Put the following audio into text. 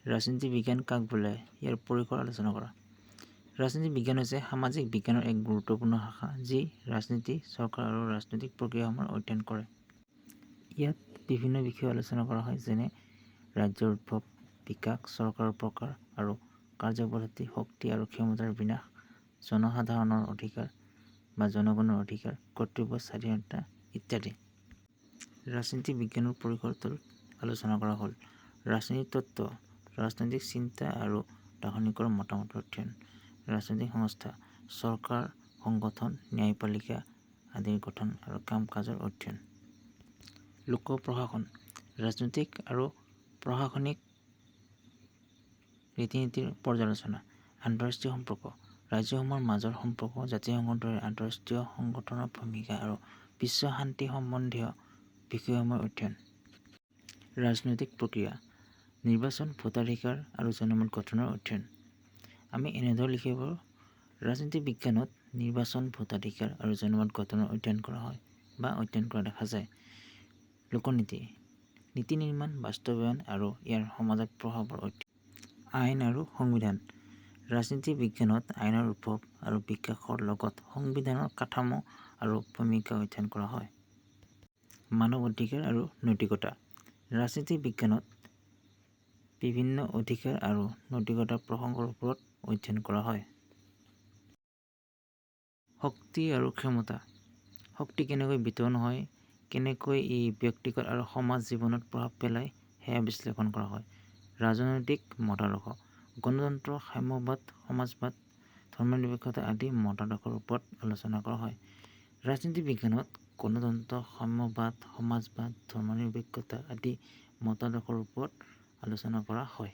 ৰাজনীতি বিজ্ঞান কাক বোলে ইয়াৰ পৰিসৰ আলোচনা কৰা। ৰাজনীতি বিজ্ঞান হৈছে সামাজিক বিজ্ঞানৰ এক গুৰুত্বপূৰ্ণ শাখা যি ৰাজনীতি, চৰকাৰ আৰু ৰাজনৈতিক প্ৰক্ৰিয়াসমূহ অধ্যয়ন কৰে। ইয়াত বিভিন্ন বিষয় আলোচনা কৰা হয় যেনে ৰাজ্যৰ উদ্ভৱ, বিকাশ, চৰকাৰৰ প্ৰকাৰ আৰু কাৰ্যপদ্ধতি, শক্তি আৰু ক্ষমতাৰ বিন্যাস, জনসাধাৰণৰ অধিকাৰ বা জনগণৰ অধিকাৰ, কৰ্তব্য, স্বাধীনতা ইত্যাদি। ৰাজনীতি বিজ্ঞানৰ পৰিসৰটোৰ আলোচনা কৰা হ'ল। ৰাজনীতি তত্ত্ব, ৰাজনৈতিক চিন্তা আৰু দাৰ্শনিকৰ মতামতৰ অধ্যয়ন, ৰাজনৈতিক সংস্থা, চৰকাৰ, সংগঠন, ন্যায়পালিকা আদিৰ গঠন আৰু কাম-কাজৰ অধ্যয়ন। লোক প্ৰশাসন, ৰাজনৈতিক আৰু প্ৰশাসনিক ৰীতি-নীতিৰ পৰ্যালোচনা, আন্তঃৰাষ্ট্ৰীয় সম্পৰ্ক, ৰাজ্যসমূহৰ মাজৰ সম্পৰ্ক, জাতিসংঘৰ দৰে আন্তঃৰাষ্ট্ৰীয় সংগঠনৰ ভূমিকা আৰু বিশ্ব শান্তি সম্বন্ধীয় বিষয়সমূহৰ অধ্যয়ন। ৰাজনৈতিক প্ৰক্ৰিয়া, নিৰ্বাচন, ভোটাধিকাৰ আৰু জনমত গঠনৰ অধ্যয়ন। আমি এনেদৰে লিখিব পাৰোঁ, ৰাজনীতি বিজ্ঞানত নিৰ্বাচন, ভোটাধিকাৰ আৰু জনমত গঠনৰ অধ্যয়ন কৰা হয় বা অধ্যয়ন কৰা দেখা যায়। লোকনীতি, নীতি নিৰ্মাণ, বাস্তৱায়ন আৰু ইয়াৰ সমাজত প্ৰভাৱৰ অধ্যয়ন। আইন আৰু সংবিধান, ৰাজনীতি বিজ্ঞানত আইনৰ উদ্ভৱ আৰু বিকাশৰ লগত সংবিধানৰ কাঠামো আৰু ভূমিকা অধ্যয়ন কৰা হয়। মানৱ অধিকাৰ আৰু নৈতিকতা, ৰাজনীতি বিজ্ঞানত বিভিন্ন অধিকাৰ আৰু নৈতিকতাৰ প্ৰসংগৰ ওপৰত অধ্যয়ন কৰা হয়। শক্তি আৰু ক্ষমতা, শক্তি কেনেকৈ বিতৰণ হয়, কেনেকৈ ই ব্যক্তিগত আৰু সমাজ জীৱনত প্ৰভাৱ পেলায় সেয়া বিশ্লেষণ কৰা হয়। ৰাজনৈতিক মতাদৰ্শ, গণতন্ত্ৰ, সাম্যবাদ, সমাজবাদ, ধৰ্মনিৰপেক্ষতা আদি মতাদৰ্শৰ ওপৰত আলোচনা কৰা হয়। ৰাজনীতি বিজ্ঞানত গণতন্ত্ৰ, সাম্যবাদ, সমাজবাদ, ধৰ্মনিৰপেক্ষতা আদি মতাদৰ্শৰ ওপৰত আলোচনা কৰা হয়।